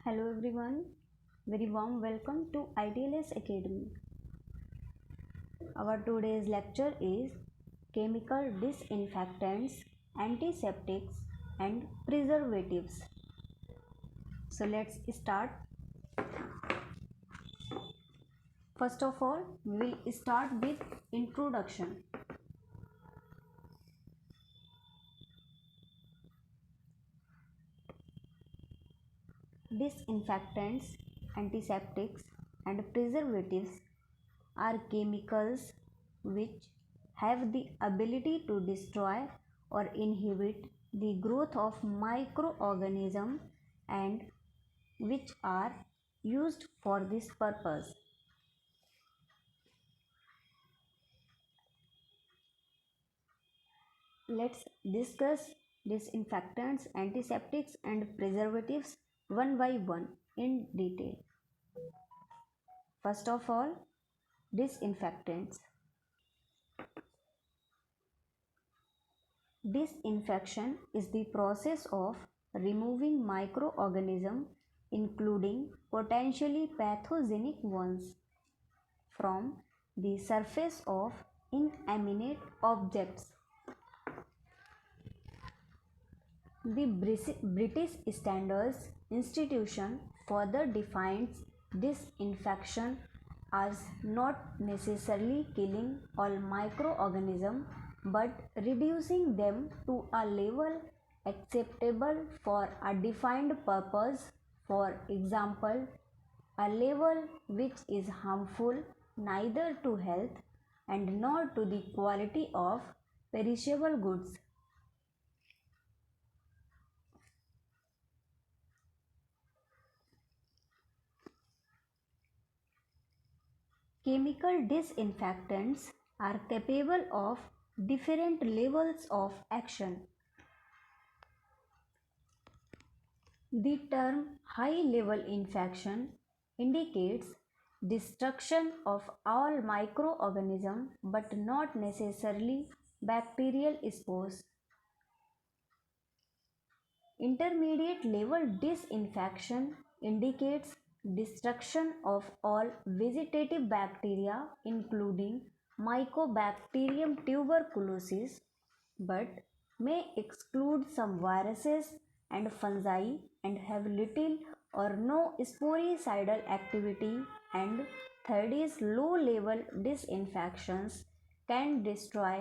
Hello everyone, very warm welcome to ITLS Academy. Our today's lecture is chemical disinfectants, antiseptics and preservatives. So let's start. First of all, we will start with introduction. Disinfectants, antiseptics and preservatives are chemicals which have the ability to destroy or inhibit the growth of microorganisms and which are used for this purpose. Let's discuss disinfectants, antiseptics and preservatives one by one in detail. First of all, disinfectants. Disinfection is the process of removing microorganisms, including potentially pathogenic ones, from the surface of inanimate objects. The British Standards Institution further defines disinfection as not necessarily killing all microorganisms but reducing them to a level acceptable for a defined purpose, for example, a level which is harmful neither to health and nor to the quality of perishable goods. Chemical disinfectants are capable of different levels of action. The term high-level infection indicates destruction of all microorganisms but not necessarily bacterial spores. Intermediate level disinfection indicates destruction of all vegetative bacteria including Mycobacterium tuberculosis but may exclude some viruses and fungi and have little or no sporicidal activity. And third is low level disinfections can destroy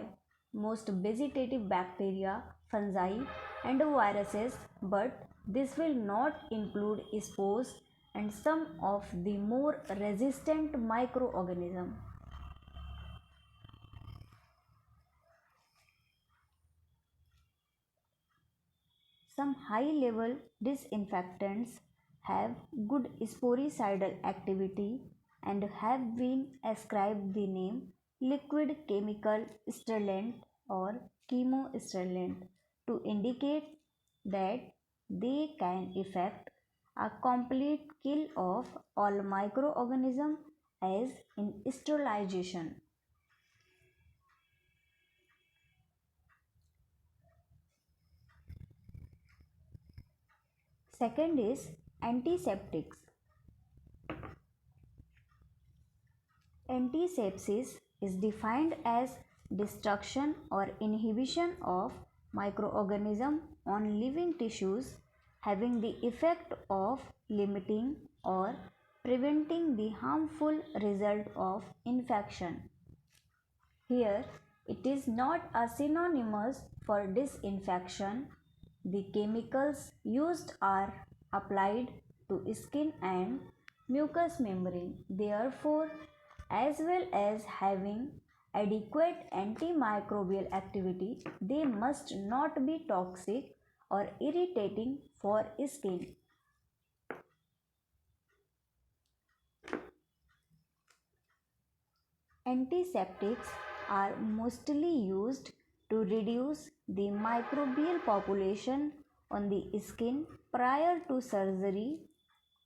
most vegetative bacteria, fungi and viruses, but this will not include spores and some of the more resistant microorganisms. Some high-level disinfectants have good sporicidal activity and have been ascribed the name liquid chemical sterilant or chemosterilant to indicate that they can effect a complete kill of all microorganisms as in sterilization. Second is antiseptics. Antisepsis is defined as destruction or inhibition of microorganisms on living tissues having the effect of limiting or preventing the harmful result of infection. Here, it is not a synonymous for disinfection. The chemicals used are applied to skin and mucous membrane. Therefore, as well as having adequate antimicrobial activity, they must not be toxic or irritating for skin. Antiseptics are mostly used to reduce the microbial population on the skin prior to surgery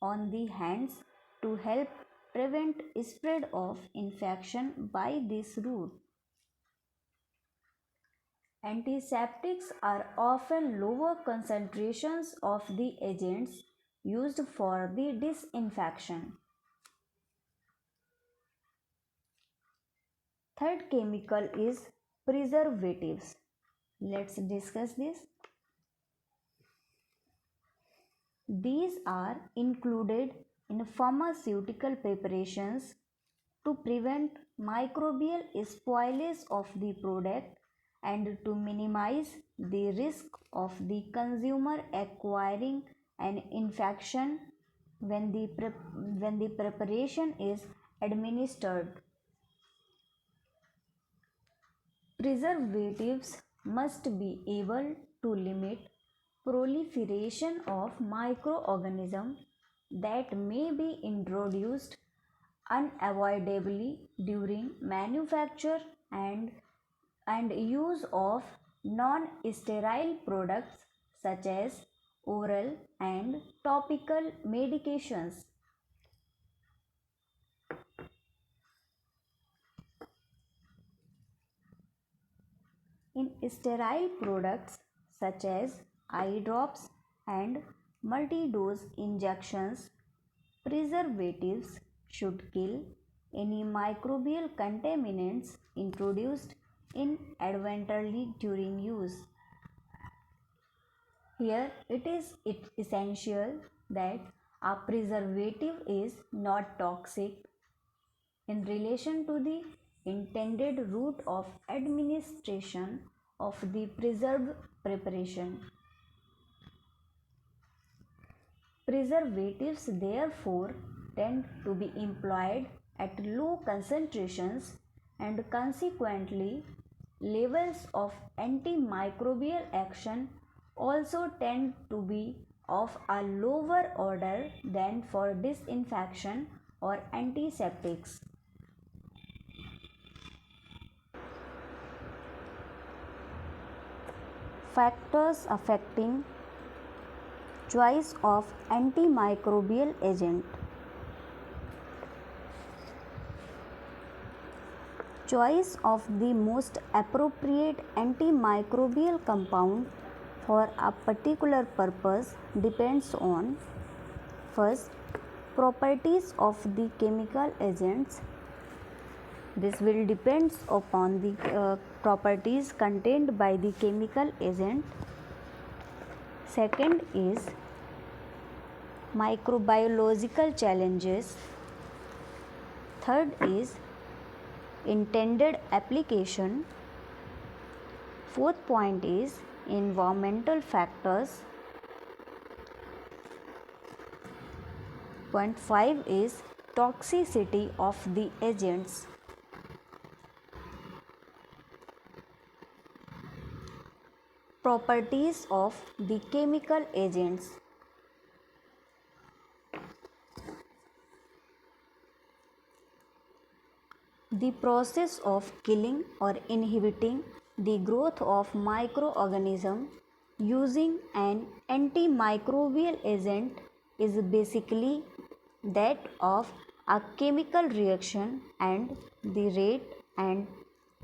on the hands to help prevent spread of infection by this route. Antiseptics are often lower concentrations of the agents used for the disinfection. Third chemical is preservatives. Let's discuss this. These are included in pharmaceutical preparations to prevent microbial spoilage of the product and to minimize the risk of the consumer acquiring an infection when the preparation is administered. Preservatives must be able to limit proliferation of microorganisms that may be introduced unavoidably during manufacture and use of non-sterile products such as oral and topical medications. In sterile products such as eye drops and multi-dose injections, preservatives should kill any microbial contaminants introduced inadvertently during use. Here it is essential that a preservative is not toxic in relation to the intended route of administration of the preserved preparation. Preservatives therefore tend to be employed at low concentrations and consequently levels of antimicrobial action also tend to be of a lower order than for disinfection or antiseptics. Factors affecting choice of antimicrobial agent. Choice of the most appropriate antimicrobial compound for a particular purpose depends on: first, properties of the chemical agents. This will depend upon the properties contained by the chemical agent. Second is microbiological challenges. Third is intended application. Fourth point is environmental factors. Point 5 is toxicity of the agents. Properties of the chemical agents. The process of killing or inhibiting the growth of microorganisms using an antimicrobial agent is basically that of a chemical reaction, and the rate and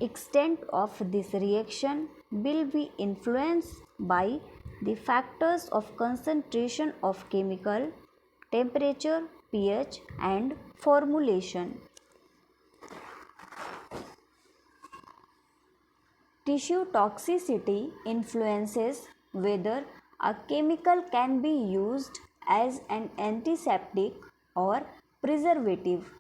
extent of this reaction will be influenced by the factors of concentration of chemical, temperature, pH, and formulation. Tissue toxicity influences whether a chemical can be used as an antiseptic or preservative,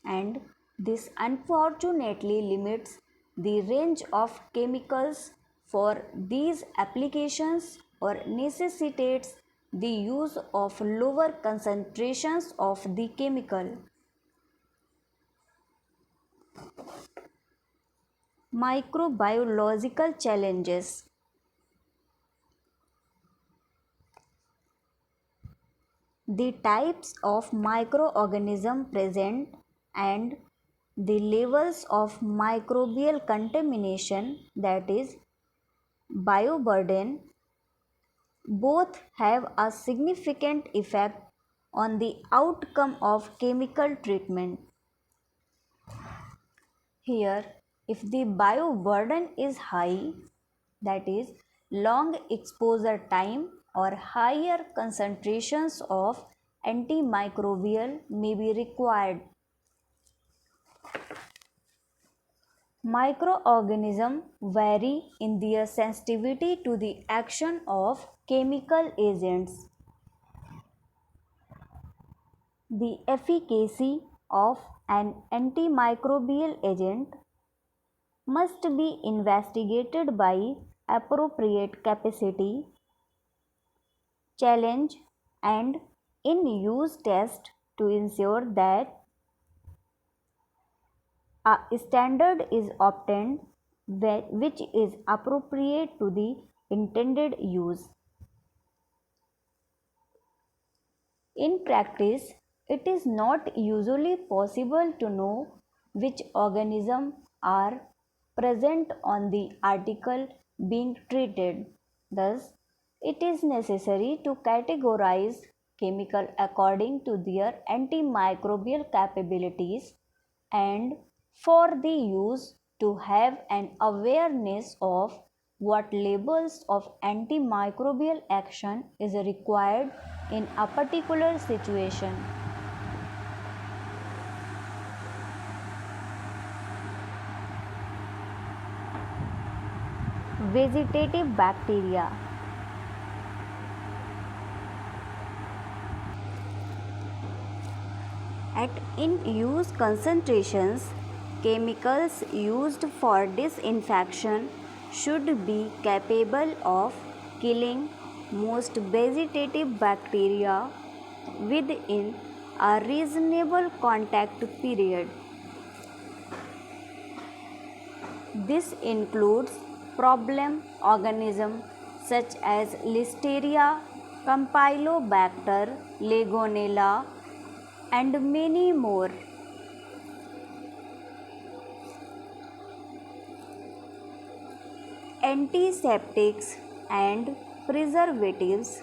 and this unfortunately limits the range of chemicals for these applications or necessitates the use of lower concentrations of the chemical. Microbiological challenges. The types of microorganisms present and the levels of microbial contamination, that is bioburden, both have a significant effect on the outcome of chemical treatment. Here, if the bioburden is high, that is long exposure time or higher concentrations of antimicrobial may be required. Microorganisms vary in their sensitivity to the action of chemical agents. The efficacy of an antimicrobial agent must be investigated by appropriate capacity, challenge, and in-use test to ensure that a standard is obtained which is appropriate to the intended use. In practice, it is not usually possible to know which organisms are present on the article being treated. Thus, it is necessary to categorize chemicals according to their antimicrobial capabilities and for the use to have an awareness of what levels of antimicrobial action is required in a particular situation. Vegetative bacteria. At in-use concentrations, chemicals used for disinfection should be capable of killing most vegetative bacteria within a reasonable contact period. This includes problem organisms such as Listeria, Campylobacter, Legionella, and many more. Antiseptics and preservatives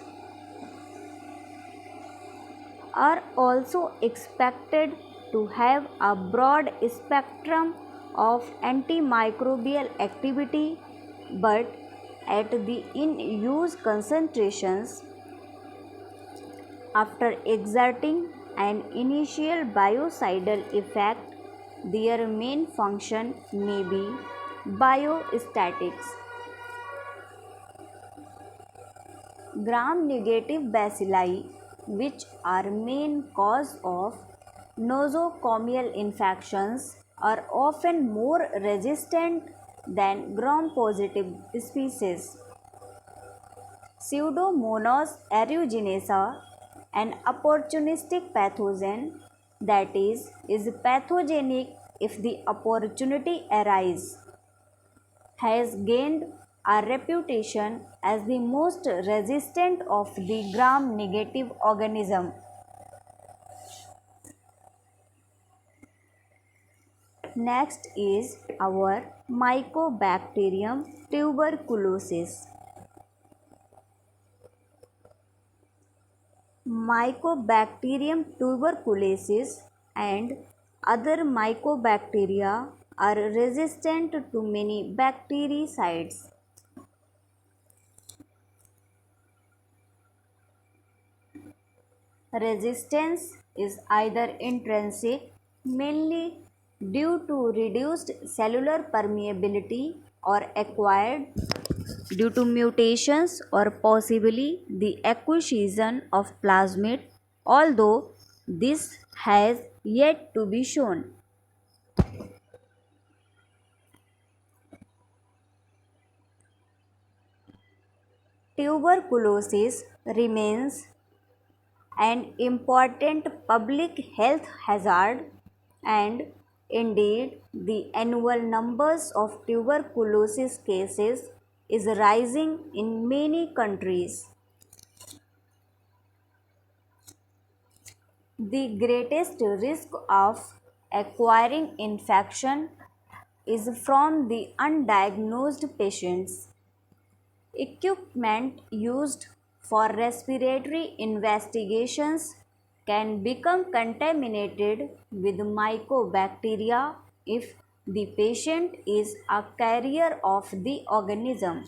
are also expected to have a broad spectrum of antimicrobial activity, but at the in-use concentrations, after exerting an initial biocidal effect, their main function may be biostatics. Gram-negative bacilli, which are main cause of nosocomial infections, are often more resistant than gram-positive species. Pseudomonas aeruginosa, an opportunistic pathogen that is pathogenic if the opportunity arises, has gained a reputation as the most resistant of the gram-negative organism. Next is our Mycobacterium tuberculosis. Mycobacterium tuberculosis and other mycobacteria are resistant to many bactericides. Resistance is either intrinsic, mainly due to reduced cellular permeability, or acquired due to mutations or possibly the acquisition of plasmid, although this has yet to be shown. Tuberculosis remains an important public health hazard, and indeed the annual numbers of tuberculosis cases is rising in many countries. The greatest risk of acquiring infection is from the undiagnosed patients. Equipment used for respiratory investigations can become contaminated with mycobacteria if the patient is a carrier of the organism.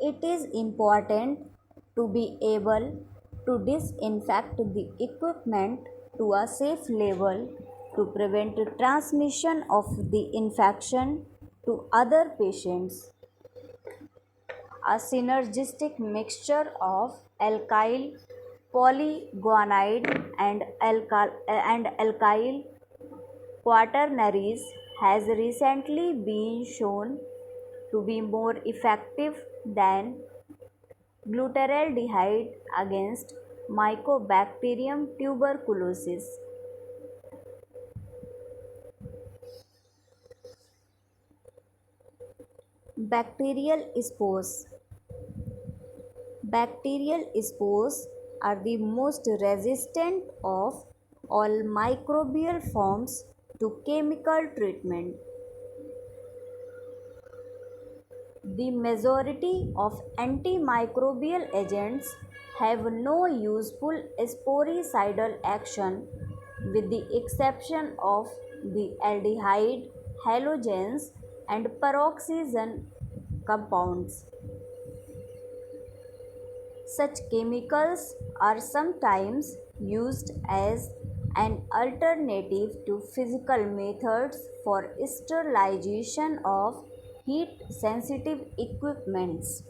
it is important to be able to disinfect the equipment to a safe level to prevent transmission of the infection to other patients. A synergistic mixture of alkyl polyguanide and alkyl quaternaries has recently been shown to be more effective than glutaraldehyde against Mycobacterium tuberculosis. Bacterial spores. Bacterial spores are the most resistant of all microbial forms to chemical treatment. The majority of antimicrobial agents have no useful sporicidal action with the exception of the aldehyde, halogens and peroxygen compounds. Such chemicals are sometimes used as an alternative to physical methods for sterilization of heat sensitive equipments.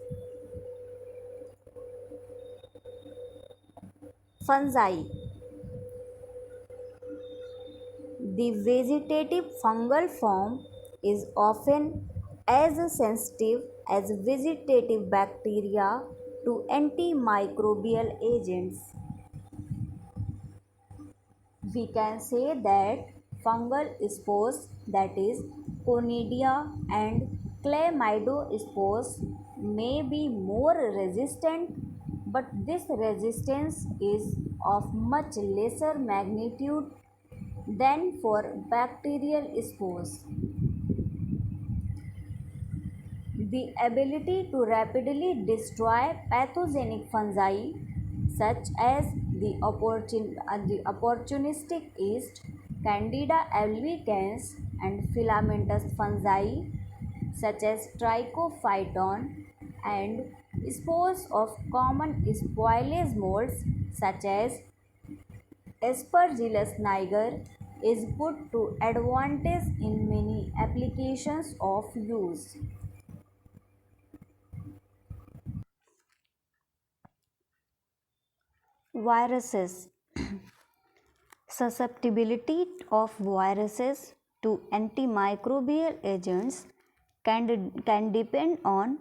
Fungi. The vegetative fungal form is often as sensitive as vegetative bacteria to antimicrobial agents. We can say that fungal spores, that is Conidia and Chlamydospores, may be more resistant, but this resistance is of much lesser magnitude than for bacterial spores. The ability to rapidly destroy pathogenic fungi such as the opportunistic yeast, Candida albicans and filamentous fungi such as Trichophyton and spores of common spoilage molds such as Aspergillus niger is put to advantage in many applications of use. Viruses. Susceptibility of viruses to antimicrobial agents can depend on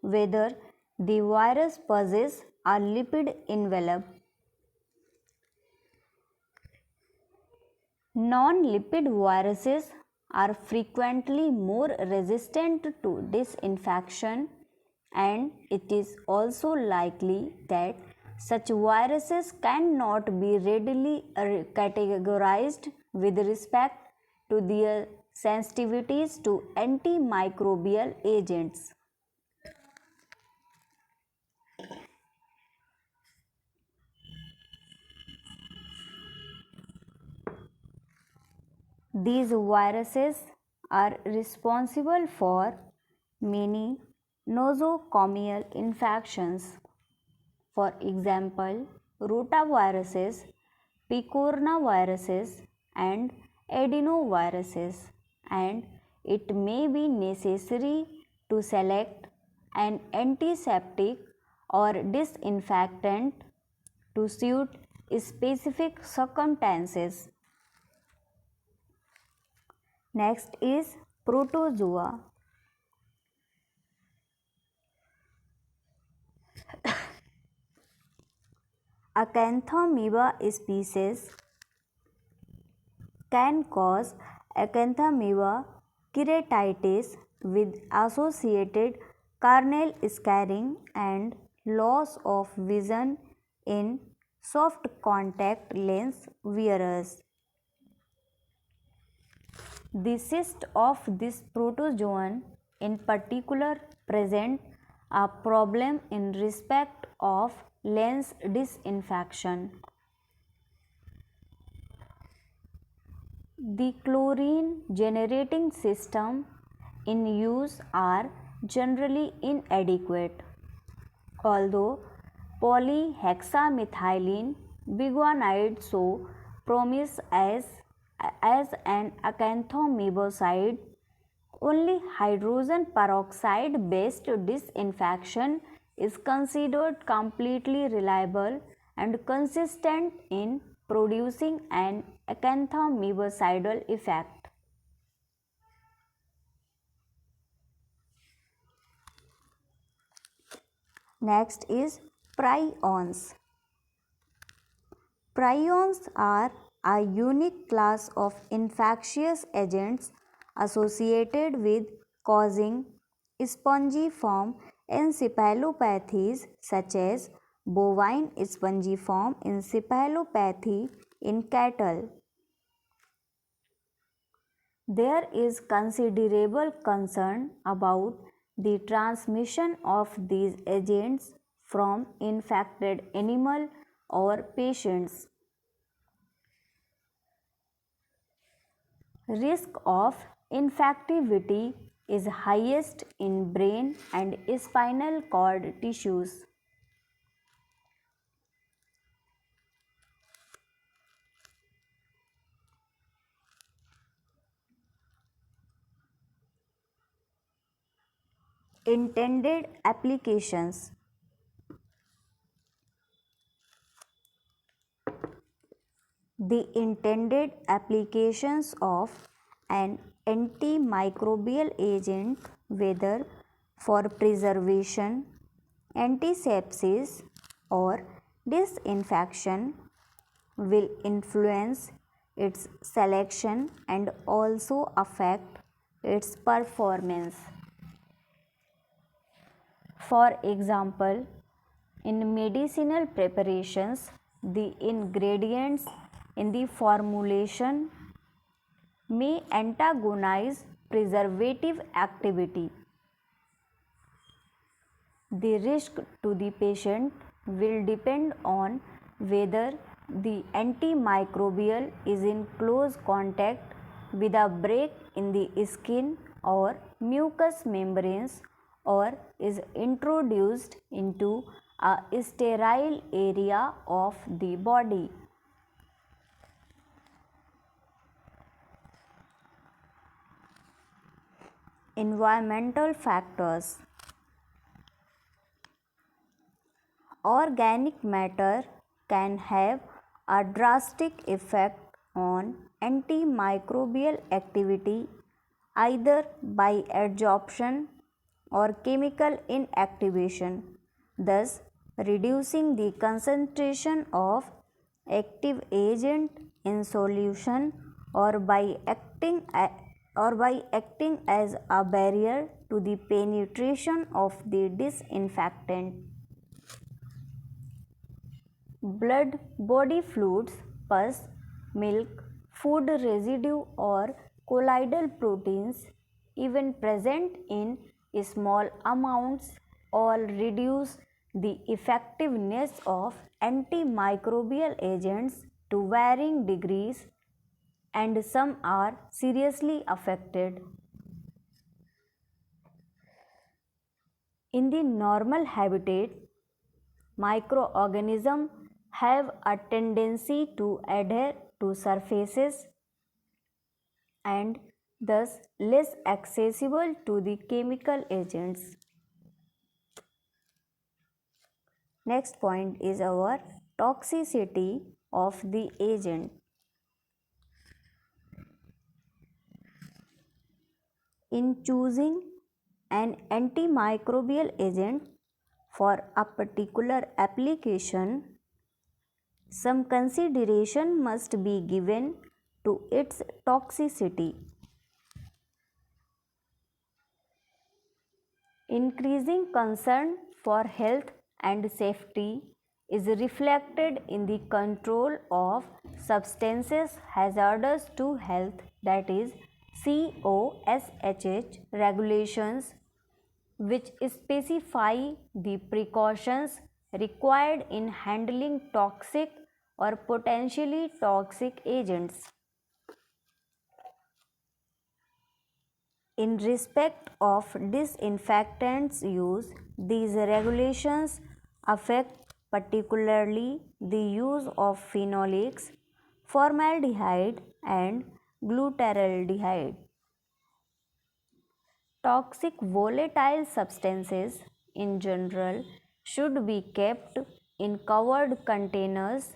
whether the virus possesses a lipid envelope. Non-lipid viruses are frequently more resistant to disinfection, and it is also likely that such viruses cannot be readily categorized with respect to their sensitivities to antimicrobial agents. These viruses are responsible for many nosocomial infections. For example, rotaviruses, picornaviruses, and adenoviruses, and it may be necessary to select an antiseptic or disinfectant to suit specific circumstances. Next is protozoa. Acanthamoeba species can cause Acanthamoeba keratitis with associated corneal scarring and loss of vision in soft contact lens wearers. The cysts of this protozoan in particular present a problem in respect of lens disinfection. The chlorine generating system in use are generally inadequate. Although polyhexamethylene biguanide show promise as an acanthamoebicide, only hydrogen peroxide based disinfection is considered completely reliable and consistent in producing an acanthamoebicidal effect. Next is prions. Prions are a unique class of infectious agents associated with causing spongiform encephalopathies such as bovine spongiform encephalopathy in cattle. There is considerable concern about the transmission of these agents from infected animal or patients. Risk of infectivity is highest in brain and spinal cord tissues. Intended applications. The intended applications of an antimicrobial agent, whether for preservation, antisepsis, or disinfection, will influence its selection and also affect its performance. For example, in medicinal preparations, the ingredients in the formulation may antagonize preservative activity. The risk to the patient will depend on whether the antimicrobial is in close contact with a break in the skin or mucous membranes or is introduced into a sterile area of the body. Environmental factors. Organic matter can have a drastic effect on antimicrobial activity either by adsorption or chemical inactivation, thus reducing the concentration of active agent in solution or by acting as a barrier to the penetration of the disinfectant. Blood, body fluids, pus, milk, food residue or colloidal proteins, even present in small amounts, all reduce the effectiveness of antimicrobial agents to varying degrees, and some are seriously affected. In the normal habitat, microorganisms have a tendency to adhere to surfaces and thus less accessible to the chemical agents. Next point is our toxicity of the agent. In choosing an antimicrobial agent for a particular application, some consideration must be given to its toxicity. Increasing concern for health and safety is reflected in the control of substances hazardous to health, that is COSHH regulations, which specify the precautions required in handling toxic or potentially toxic agents. In respect of disinfectants use, these regulations affect particularly the use of phenolics, formaldehyde, and glutaraldehyde. Toxic volatile substances in general should be kept in covered containers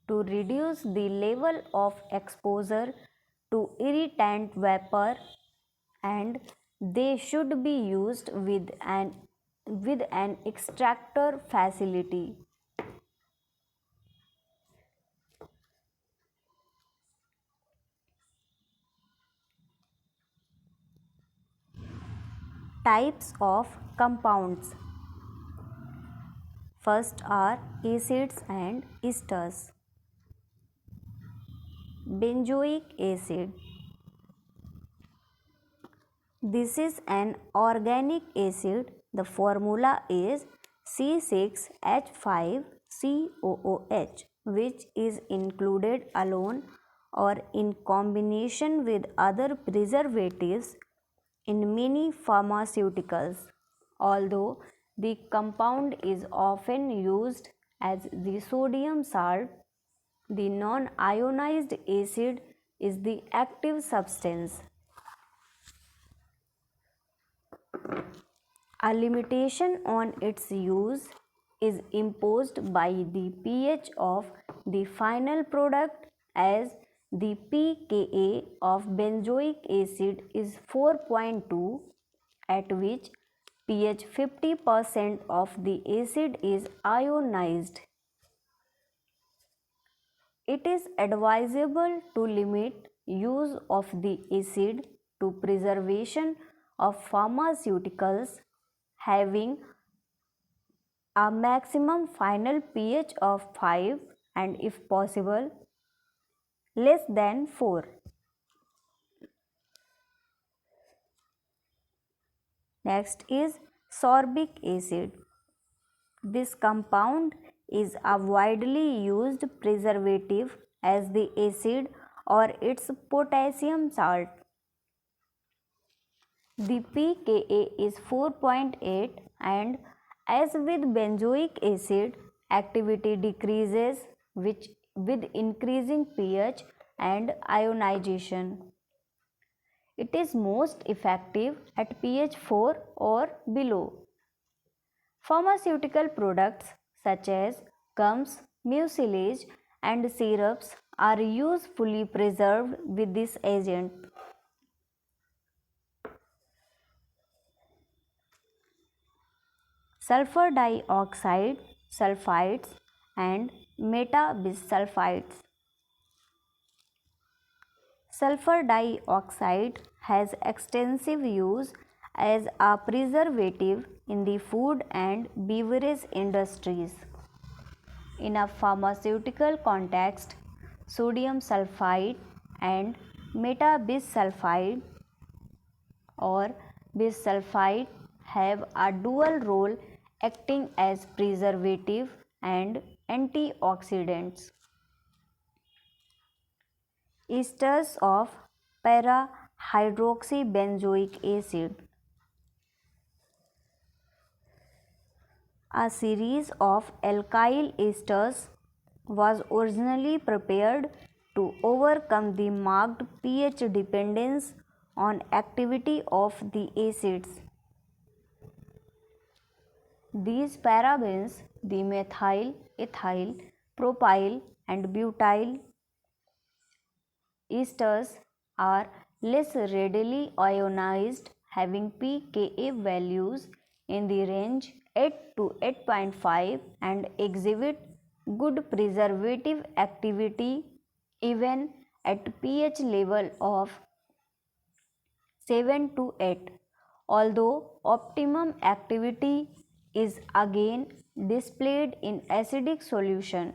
to reduce the level of exposure to irritant vapor, and they should be used with an extractor facility. Types of compounds. First are acids and esters. Benzoic acid. This is an organic acid. The formula is C6H5COOH, which is included alone or in combination with other preservatives in many pharmaceuticals. Although the compound is often used as the sodium salt, the non-ionized acid is the active substance. A limitation on its use is imposed by the pH of the final product, as the pKa of benzoic acid is 4.2, at which pH 50% of the acid is ionized. It is advisable to limit use of the acid to preservation of pharmaceuticals having a maximum final pH of 5 and, if possible, less than 4. Next is sorbic acid. This compound is a widely used preservative as the acid or its potassium salt. The pKa is 4.8, and as with benzoic acid, activity decreases with increasing pH and ionization. It is most effective at pH 4 or below. Pharmaceutical products such as gums, mucilage, and syrups are usefully preserved with this agent. Sulfur dioxide, sulfides, and metabisulfides. Sulfur dioxide has extensive use as a preservative in the food and beverage industries. In a pharmaceutical context, sodium sulfide and metabisulfide or bisulfide have a dual role, acting as preservative and antioxidants. Esters of para-hydroxybenzoic acid. A series of alkyl esters was originally prepared to overcome the marked pH dependence on activity of the acids. These parabens, the methyl, ethyl, propyl, and butyl esters, are less readily ionized, having pKa values in the range 8 to 8.5, and exhibit good preservative activity even at pH level of 7 to 8, although optimum activity is again displayed in acidic solution.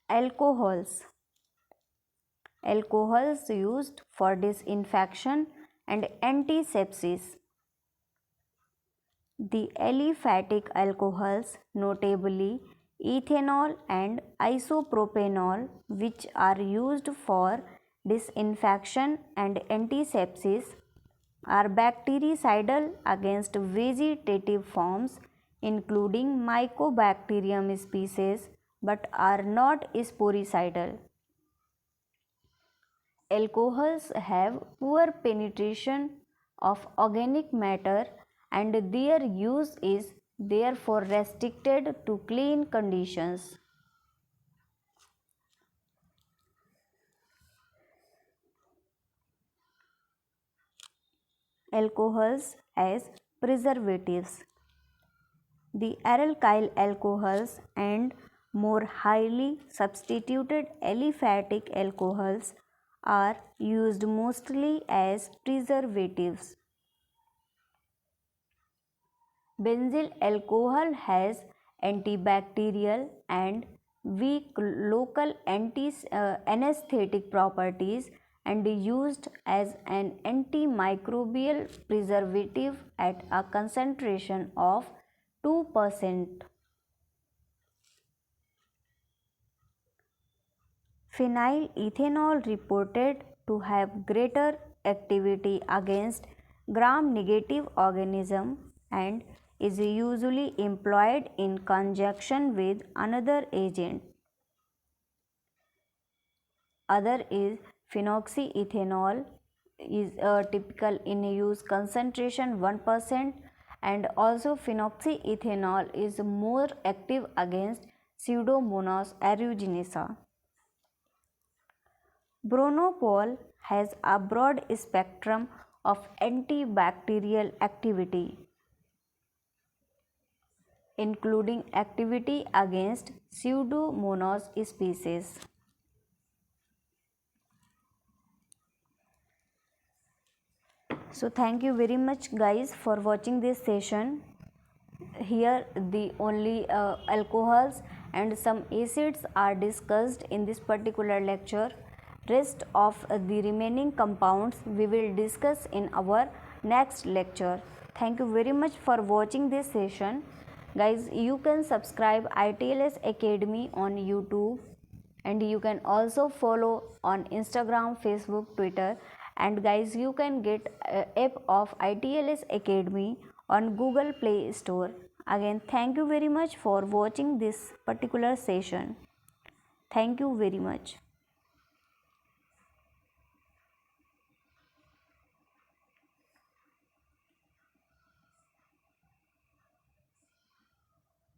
Alcohols. Alcohols used for disinfection and antisepsis. The aliphatic alcohols, notably ethanol and isopropanol, which are used for disinfection, and antisepsis are bactericidal against vegetative forms, including Mycobacterium species, but are not sporicidal. Alcohols have poor penetration of organic matter and their use is therefore restricted to clean conditions. Alcohols as preservatives. The alkyl alcohols and more highly substituted aliphatic alcohols are used mostly as preservatives. Benzyl alcohol has antibacterial and weak local anesthetic properties and used as an antimicrobial preservative at a concentration of 2%. Phenylethanol reported to have greater activity against gram-negative organisms and is usually employed in conjunction with another agent. Other is phenoxyethanol is typical in use concentration 1% and also phenoxyethanol is more active against Pseudomonas aeruginosa. Bronopol has a broad spectrum of antibacterial activity, including activity against Pseudomonas species. So thank you very much guys for watching this session. Here the only alcohols and some acids are discussed in this particular lecture. Rest of the remaining compounds we will discuss in our next lecture. Thank you very much for watching this session. Guys, you can subscribe ITLS Academy on YouTube and you can also follow on Instagram, Facebook, Twitter, and guys you can get app of ITLS Academy on Google Play Store. Again, thank you very much for watching this particular session. Thank you very much.